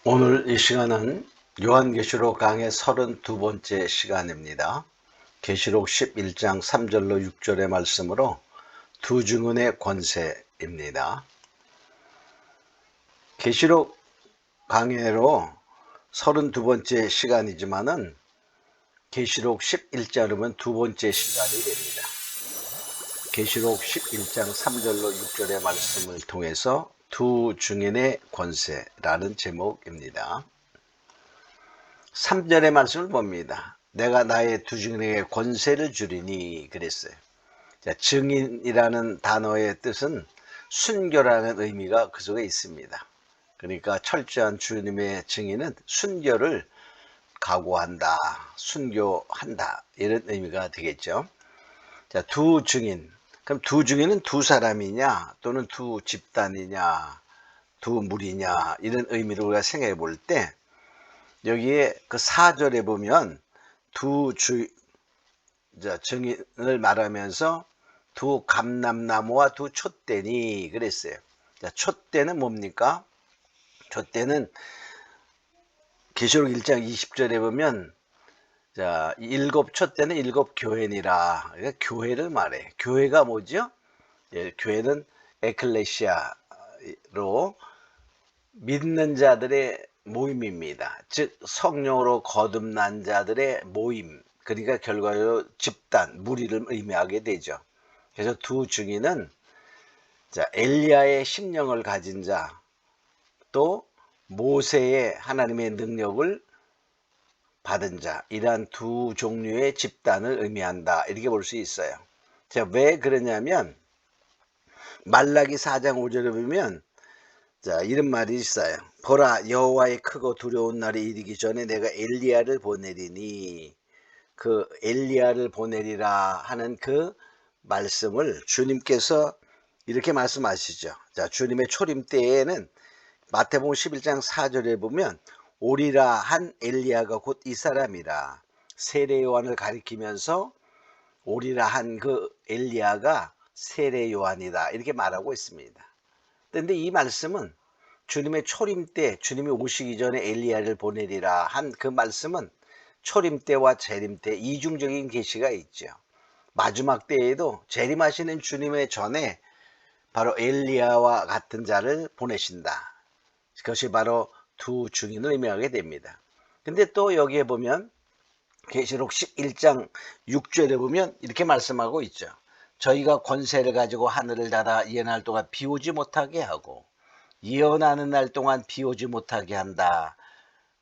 오늘 이 시간은 요한계시록 강의 32번째 시간입니다. 계시록 11장 3절로 6절의 말씀으로 두 증언의 권세입니다. 계시록 강의로 32번째 시간이지만은 계시록 11장이면 두 번째 시간이 됩니다. 계시록 11장 3절로 6절의 말씀을 통해서 두 증인의 권세라는 제목입니다. 3절의 말씀을 봅니다. 내가 나의 두 증인에게 권세를 주리니 그랬어요. 자, 증인이라는 단어의 뜻은 순교라는 의미가 그 속에 있습니다. 그러니까 철저한 주님의 증인은 순교를 각오한다, 순교한다 이런 의미가 되겠죠. 자, 두 증인. 그럼 두 증인은 두 사람이냐 또는 두 집단이냐 두 무리냐 이런 의미로 우리가 생각해 볼 때 여기에 그 4절에 보면 증인을 말하면서 두 감람나무와 두 촛대니 그랬어요. 자, 촛대는 뭡니까? 촛대는 계시록 1장 20절에 보면 자, 일곱 촛대는 일곱 교회니라. 그러니까 교회를 말해. 교회가 뭐죠? 예, 교회는 에클레시아로 믿는 자들의 모임입니다. 즉 성령으로 거듭난 자들의 모임. 그러니까 결과적으로 집단, 무리를 의미하게 되죠. 그래서 두 증인은 자, 엘리야의 심령을 가진 자, 또 모세의 하나님의 능력을 받은 자, 이러한 두 종류의 집단을 의미한다. 이렇게 볼 수 있어요. 자, 왜 그러냐면 말라기 4장 5절에 보면 자, 이런 말이 있어요. 보라, 여호와의 크고 두려운 날이 이르기 전에 내가 엘리야를 보내리니, 그 엘리야를 보내리라 하는 그 말씀을 주님께서 이렇게 말씀하시죠. 자, 주님의 초림 때에는 마태복음 11장 4절에 보면 오리라 한 엘리야가 곧 이 사람이라, 세례 요한을 가리키면서 오리라 한 그 엘리야가 세례 요한이다 이렇게 말하고 있습니다. 그런데 이 말씀은 주님의 초림 때, 주님이 오시기 전에 엘리야를 보내리라 한 그 말씀은 초림 때와 재림 때 이중적인 계시가 있죠. 마지막 때에도 재림하시는 주님의 전에 바로 엘리야와 같은 자를 보내신다. 그것이 바로 두 증인을 의미하게 됩니다. 근데 또 여기에 보면 계시록 11장 6절에 보면 이렇게 말씀하고 있죠. 저희가 권세를 가지고 하늘을 닫아 예날 동안 비 오지 못하게 하고 예언하는 날 동안 비 오지 못하게 한다.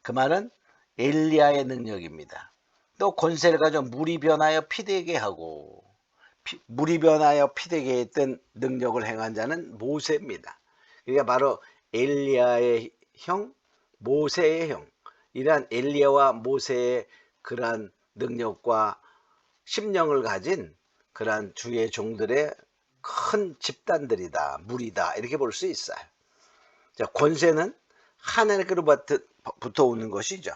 그 말은 엘리야의 능력입니다. 또 권세를 가지고 물이 변하여 피되게 하고, 물이 변하여 피되게 했던 능력을 행한 자는 모세입니다. 그러니까 바로 엘리야의 형, 모세의 형, 이러한 엘리야와 모세의 그러한 능력과 심령을 가진 그러한 주의 종들의 큰 집단들이다, 무리다 이렇게 볼 수 있어요. 자, 권세는 하나님께로부터 오는 것이죠.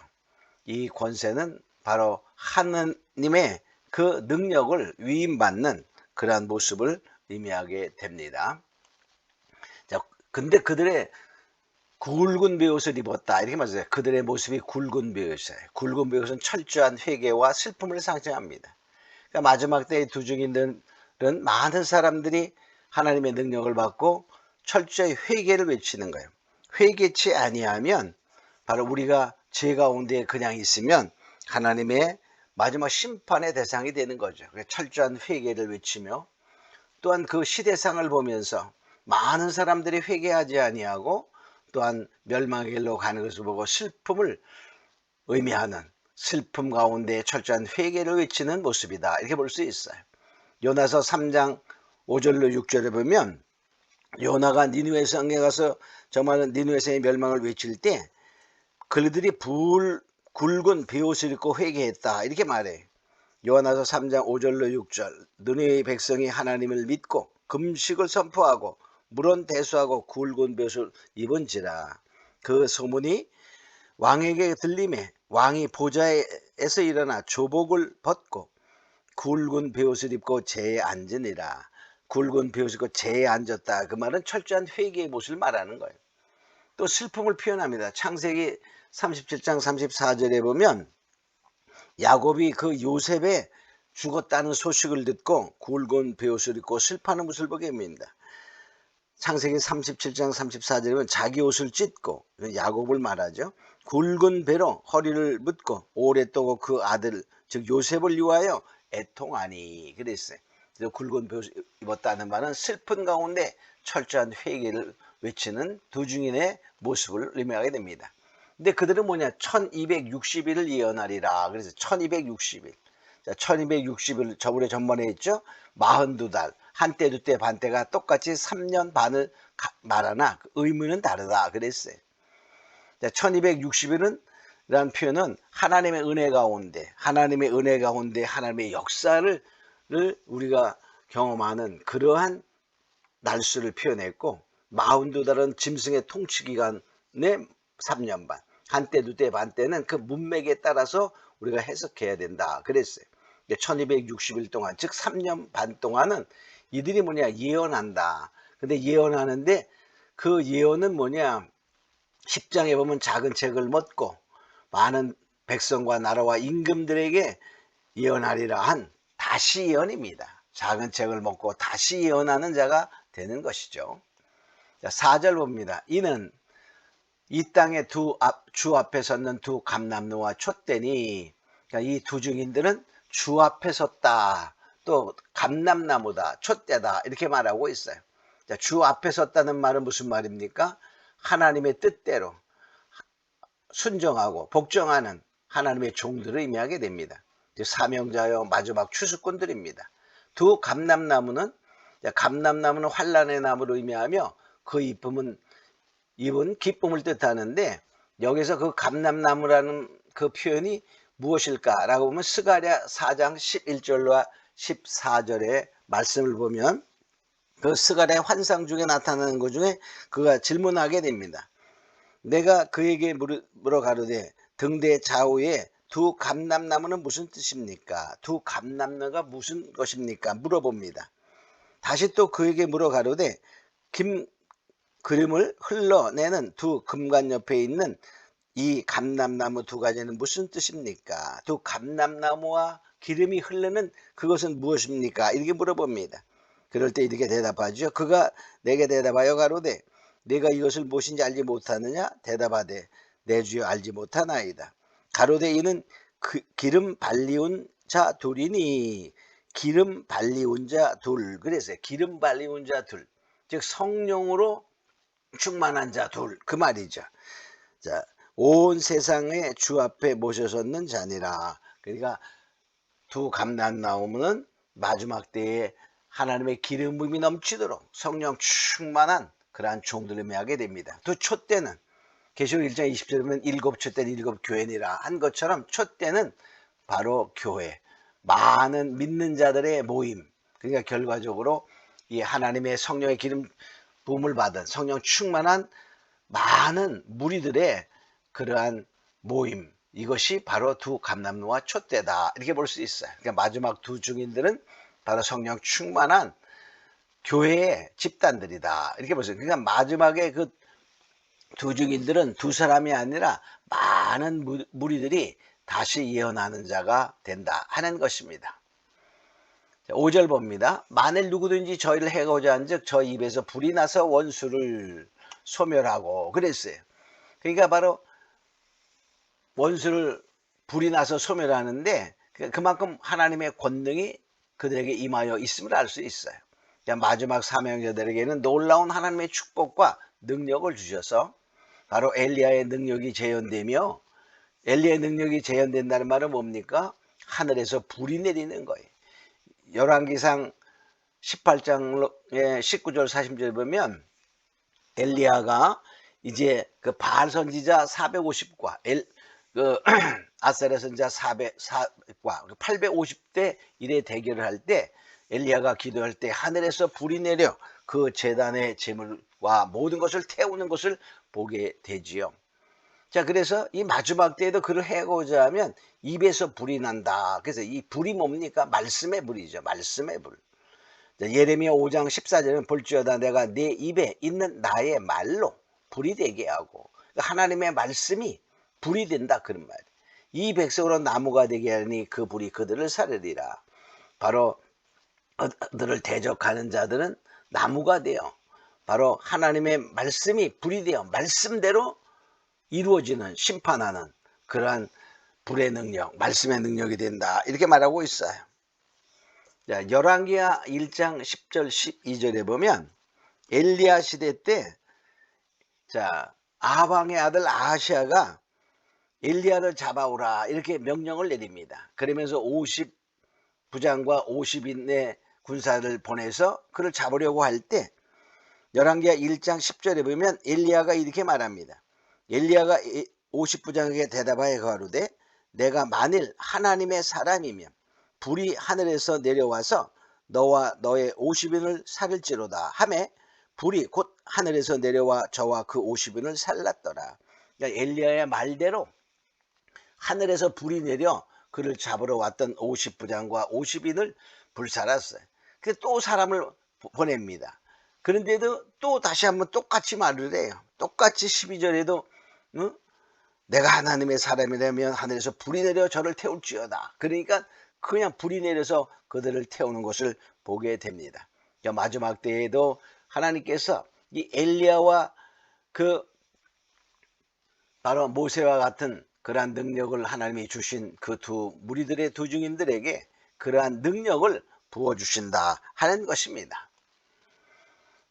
이 권세는 바로 하느님의 그 능력을 위임받는 그러한 모습을 의미하게 됩니다. 자, 근데 그들의 굵은 베옷을 입었다 이렇게 말해요. 그들의 모습이 굵은 베옷이에요. 굵은 베옷은 철저한 회개와 슬픔을 상징합니다. 그러니까 마지막 때의 두 증인들은 많은 사람들이 하나님의 능력을 받고 철저히 회개를 외치는 거예요. 회개치 아니하면 바로 우리가 죄 가운데 그냥 있으면 하나님의 마지막 심판의 대상이 되는 거죠. 철저한 회개를 외치며 또한 그 시대상을 보면서 많은 사람들이 회개하지 아니하고 또한 멸망의 길로 가는 것을 보고 슬픔을 의미하는, 슬픔 가운데 철저한 회개를 외치는 모습이다 이렇게 볼 수 있어요. 요나서 3장 5절로 6절에 보면 요나가 니느웨 성에 가서 정말 니느웨 성의 멸망을 외칠 때 그들이 굵은 베옷을 입고 회개했다 이렇게 말해. 요나서 3장 5절로 6절 니느웨 백성이 하나님을 믿고 금식을 선포하고 물은 대수하고 굵은 베옷을 입은지라 그 소문이 왕에게 들림에 왕이 보좌에서 일어나 조복을 벗고 굵은 베옷을 입고 제에 앉으니라. 굵은 베옷을 입고 제에 앉았다. 그 말은 철저한 회개의 모습을 말하는 거예요. 또 슬픔을 표현합니다. 창세기 37장 34절에 보면 야곱이 그 요셉의 죽었다는 소식을 듣고 굵은 베옷을 입고 슬퍼하는 모습을 보게 됩니다. 창세기 37장 34절에 보면 자기 옷을 찢고, 야곱을 말하죠. 굵은 배로 허리를 묶고 오래 떠고 그 아들 즉 요셉을 위하여 애통하니 그랬어요. 그래서 굵은 배옷을 입었다는 말은 슬픈 가운데 철저한 회개를 외치는 두 증인의 모습을 의미하게 됩니다. 근데 그들은 뭐냐, 1260일을 예언하리라. 그래서 1260일. 자, 1260일 저번에 전번에 했죠. 42달, 한때 두때 반때가 똑같이 3년 반을 말하나 의미는 다르다 그랬어요. 자, 1260일은 라는 표현은 하나님의 은혜 가운데 하나님의 역사를 우리가 경험하는 그러한 날수를 표현했고, 42달은 짐승의 통치 기간의 3년 반, 한때 두때 반때는 그 문맥에 따라서 우리가 해석해야 된다 그랬어요. 1260일 동안, 즉 3년 반 동안은 이들이 뭐냐, 예언한다. 근데 예언하는데 그 예언은 뭐냐, 10장에 보면 작은 책을 먹고 많은 백성과 나라와 임금들에게 예언하리라 한 다시 예언입니다. 작은 책을 먹고 다시 예언하는 자가 되는 것이죠. 자, 4절 봅니다. 이는 이 땅에 주 앞에 섰는 두 감람노와 촛대니, 그러니까 이 두 증인들은 주 앞에 섰다, 또 감람나무다, 촛대다 이렇게 말하고 있어요. 자, 주 앞에 섰다는 말은 무슨 말입니까? 하나님의 뜻대로 순종하고 복종하는 하나님의 종들을 의미하게 됩니다. 사명자여 마지막 추수꾼들입니다. 두 감람나무는 환란의 나무로 의미하며 그 잎은 기쁨을 뜻하는데, 여기서 그 감람나무라는 그 표현이 무엇일까라고 보면 스가랴 4장 11절과 14절의 말씀을 보면 그 스가랴의 환상 중에 나타나는 것 중에 그가 질문하게 됩니다. 내가 그에게 물어 가로되 등대 좌우에 두 감람나무는 무슨 뜻입니까? 두 감람나무가 무슨 것입니까? 물어봅니다. 다시 또 그에게 물어 가로되 그림을 흘러내는 두 금관 옆에 있는 이 감람나무 두 가지는 무슨 뜻입니까? 두 감람나무와 기름이 흐르는 그것은 무엇입니까? 이렇게 물어봅니다. 그럴 때 이렇게 대답하죠. 그가 내게 대답하여 가로되 내가 이것을 무엇인지 알지 못하느냐? 대답하되 내 주여 알지 못하나이다. 가로되 이는 기름 발리운 자 둘이니, 기름 발리운 자 둘. 그래서 기름 발리운 자 둘, 즉 성령으로 충만한 자 둘, 그 말이죠. 자, 온 세상에 주 앞에 모셔섰는 자니라. 그러니까 두 감람나무는 마지막 때에 하나님의 기름 부음이 넘치도록 성령 충만한 그러한 종들을 의미하게 됩니다. 또 촛대는 계시록 1장 20절에 보면 일곱 촛대는 일곱 교회니라 한 것처럼 촛대는 바로 교회, 많은 믿는 자들의 모임. 그러니까 결과적으로 이 하나님의 성령의 기름 부음을 받은 성령 충만한 많은 무리들의 그러한 모임, 이것이 바로 두 감람나무와 촛대다 이렇게 볼 수 있어요. 그러니까 마지막 두 증인들은 바로 성령 충만한 교회의 집단들이다 이렇게 볼 수 있어요. 그러니까 마지막에 그 두 증인들은 두 사람이 아니라 많은 무리들이 다시 예언하는 자가 된다 하는 것입니다. 5절 봅니다. 만일 누구든지 저희를 해고자 한즉 저 입에서 불이 나서 원수를 소멸하고 그랬어요. 그러니까 바로 원수를 불이 나서 소멸하는데 그만큼 하나님의 권능이 그들에게 임하여 있음을 알 수 있어요. 마지막 사명자들에게는 놀라운 하나님의 축복과 능력을 주셔서 바로 엘리야의 능력이 재현되며, 엘리야의 능력이 재현된다는 말은 뭡니까? 하늘에서 불이 내리는 거예요. 열왕기상 18장의 19절 40절 보면 엘리야가 이제 그 바알 선지자 450과 아세라 선지자 400과 850대 일의 대결을 할 때 엘리야가 기도할 때 하늘에서 불이 내려 그 제단의 제물과 모든 것을 태우는 것을 보게 되지요. 자, 그래서 이 마지막 때에도 그를 해고자 하면 입에서 불이 난다. 그래서 이 불이 뭡니까? 말씀의 불이죠. 말씀의 불. 자, 예레미야 5장 14절은 볼지어다 내가 내 입에 있는 나의 말로 불이 되게 하고, 그러니까 하나님의 말씀이 불이 된다 그런 말이에요. 이 백성으로 나무가 되게 하니 그 불이 그들을 사르리라. 바로 그들을 대적하는 자들은 나무가 되어 바로 하나님의 말씀이 불이 되어 말씀대로 이루어지는, 심판하는 그러한 불의 능력, 말씀의 능력이 된다, 이렇게 말하고 있어요. 자, 열왕기하 1장 10절 12절에 보면 엘리야 시대 때, 자, 아방의 아들 아하시아가 엘리야를 잡아오라 이렇게 명령을 내립니다. 그러면서 50부장과 50인의 군사를 보내서 그를 잡으려고 할 때, 열왕기하 1장 10절에 보면 엘리야가 이렇게 말합니다. 엘리야가 50부장에게 대답하여 가로되 내가 만일 하나님의 사람이면 불이 하늘에서 내려와서 너와 너의 50인을 살릴지로다 하매 불이 곧 하늘에서 내려와 저와 그 50인을 살랐더라. 그러니까 엘리야의 말대로 하늘에서 불이 내려 그를 잡으러 왔던 50부장과 50인을 불살았어요. 그래서 또 사람을 보냅니다. 그런데도 또 다시 한번 똑같이 말을 해요. 똑같이 12절에도 응? 내가 하나님의 사람이라면 하늘에서 불이 내려 저를 태울지어다. 그러니까 그냥 불이 내려서 그들을 태우는 것을 보게 됩니다. 마지막 때에도 하나님께서 이 엘리야와 그 바로 모세와 같은 그러한 능력을 하나님이 주신 그 두 무리들의 두 증인들에게 그러한 능력을 부어주신다 하는 것입니다.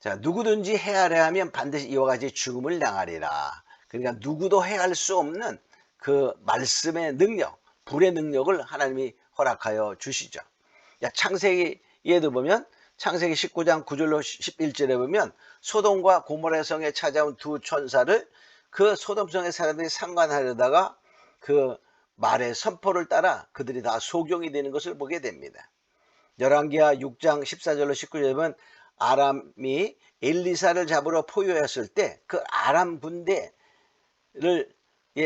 자, 누구든지 헤아려 하면 반드시 이와 같이 죽음을 당하리라. 그러니까 누구도 헤아릴 수 없는 그 말씀의 능력, 불의 능력을 하나님이 허락하여 주시죠. 야, 창세기에도 보면 창세기 19장 9절로 11절에 보면 소돔과 고모라 성에 찾아온 두 천사를 그 소돔성의 사람들이 상관하려다가 그 말의 선포를 따라 그들이 다 소경이 되는 것을 보게 됩니다. 열왕기하 6장 14절로 19절에 보면 아람이 엘리사를 잡으러 포효했을 때 그 아람 군대를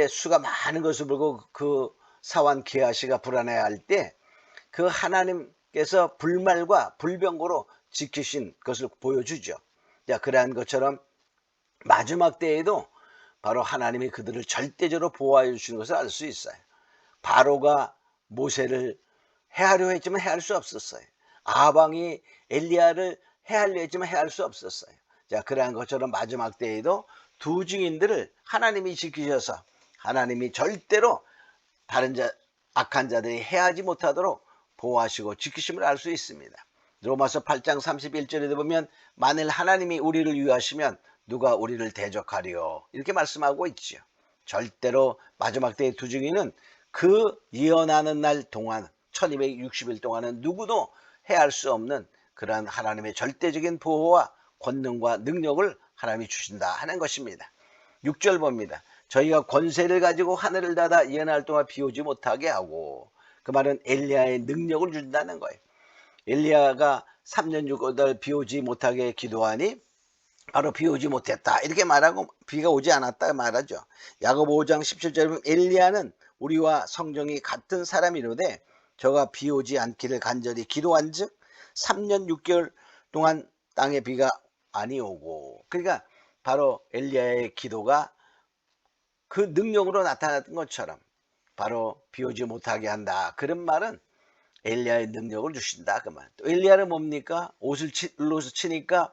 수가 많은 것을 보고 그 사환 게하시가 불안해할 때 그 하나님께서 불말과 불병거로 지키신 것을 보여주죠. 자, 그러한 것처럼 마지막 때에도 바로 하나님이 그들을 절대적으로 보호해 주시는 것을 알 수 있어요. 바로가 모세를 해하려 했지만 해할 수 없었어요. 아방이 엘리야를 해하려 했지만 해할 수 없었어요. 자, 그러한 것처럼 마지막 때에도 두 증인들을 하나님이 지키셔서 하나님이 절대로 다른 악한 자들이 해하지 못하도록 보호하시고 지키심을 알 수 있습니다. 로마서 8장 31절에 보면 만일 하나님이 우리를 위하시면 누가 우리를 대적하리요, 이렇게 말씀하고 있죠. 절대로 마지막 때의 두 증인은 그 예언하는 날 동안 1260일 동안은 누구도 해할 수 없는 그러한 하나님의 절대적인 보호와 권능과 능력을 하나님이 주신다 하는 것입니다. 6절 봅니다. 저희가 권세를 가지고 하늘을 닫아 예언할 동안 비 오지 못하게 하고, 그 말은 엘리야의 능력을 준다는 거예요. 엘리야가 3년 6개월 비 오지 못하게 기도하니 바로 비 오지 못했다 이렇게 말하고 비가 오지 않았다 말하죠. 야고보 5장 17절에 보면 엘리야는 우리와 성정이 같은 사람이로되 저가 비 오지 않기를 간절히 기도한즉 3년 6개월 동안 땅에 비가 아니 오고, 그러니까 바로 엘리야의 기도가 그 능력으로 나타났던 것처럼 바로 비 오지 못하게 한다, 그런 말은 엘리야의 능력을 주신다 그 말. 또 엘리야는 뭡니까? 옷을 치니까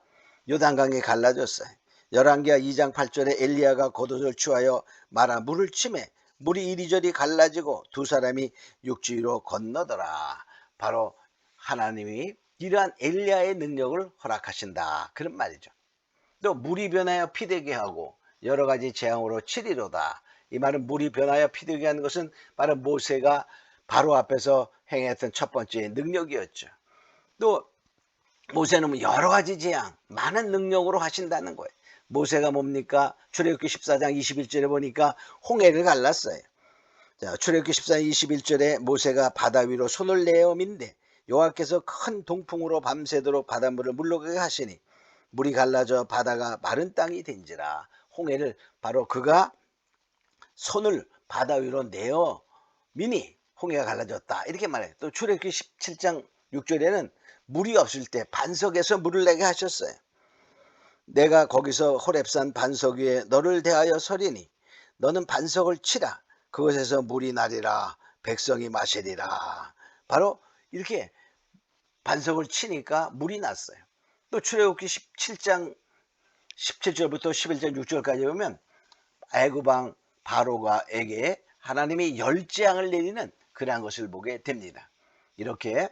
요단강에 갈라졌어요. 열왕기하 2장 8절에 엘리야가 겉옷을 취하여 말아 물을 치매 물이 이리저리 갈라지고 두 사람이 육지 위로 건너더라. 바로 하나님이 이러한 엘리야의 능력을 허락하신다 그런 말이죠. 또 물이 변하여 피되게 하고 여러 가지 재앙으로 치리로다. 이 말은 물이 변하여 피되게 하는 것은 바로 모세가 바로 앞에서 행했던 첫 번째 능력이었죠. 또 모세는 여러 가지 재앙, 많은 능력으로 하신다는 거예요. 모세가 뭡니까? 출애굽기 14장 21절에 보니까 홍해를 갈랐어요. 자, 출애굽기 14장 21절에 모세가 바다 위로 손을 내어민데 여호와께서 큰 동풍으로 밤새도록 바닷물을 물러가게 하시니 물이 갈라져 바다가 마른 땅이 된지라. 홍해를 바로 그가 손을 바다 위로 내어 미니 홍해가 갈라졌다 이렇게 말해요. 또 출애굽기 17장 6절에는 물이 없을 때 반석에서 물을 내게 하셨어요. 내가 거기서 호렙산 반석 위에 너를 대하여 서리니 너는 반석을 치라. 그것에서 물이 나리라. 백성이 마시리라. 바로 이렇게 반석을 치니까 물이 났어요. 또 출애굽기 17장 17절부터 11절 6절까지 보면 애굽 왕 바로가에게 하나님이 열재앙을 내리는 그러한 것을 보게 됩니다. 이렇게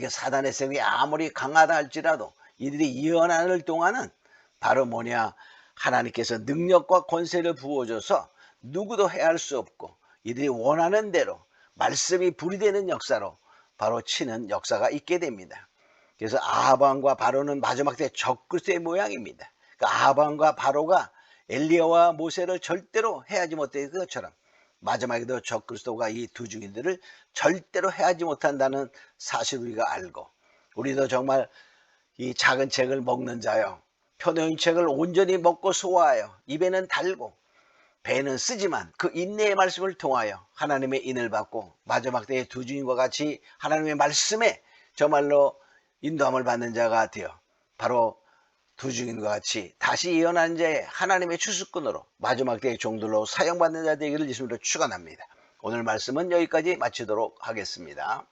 사단의 세력이 아무리 강하다 할지라도 이들이 예언하는 동안은 바로 뭐냐, 하나님께서 능력과 권세를 부어줘서 누구도 해할 수 없고 이들이 원하는 대로 말씀이 불이 되는 역사로 바로 치는 역사가 있게 됩니다. 그래서 아합 왕과 바로는 마지막 때 적그리스도의 모양입니다. 그러니까 아합 왕과 바로가 엘리야와 모세를 절대로 해하지 못했던 것처럼 마지막에도 적그리스도가 이 두 증인들을 절대로 해하지 못한다는 사실을 우리가 알고, 우리도 정말 이 작은 책을 먹는 자요, 표놓인 책을 온전히 먹고 소화하여 입에는 달고 배는 쓰지만 그 인내의 말씀을 통하여 하나님의 인을 받고 마지막 때의 두 증인과 같이 하나님의 말씀에 정말로 인도함을 받는 자가 되어 바로 두 증인과 같이 다시 예언한 자의 하나님의 추수꾼으로 마지막 때의 종들로 사용받는 자 되기를 예수님으로 축원합니다. 오늘 말씀은 여기까지 마치도록 하겠습니다.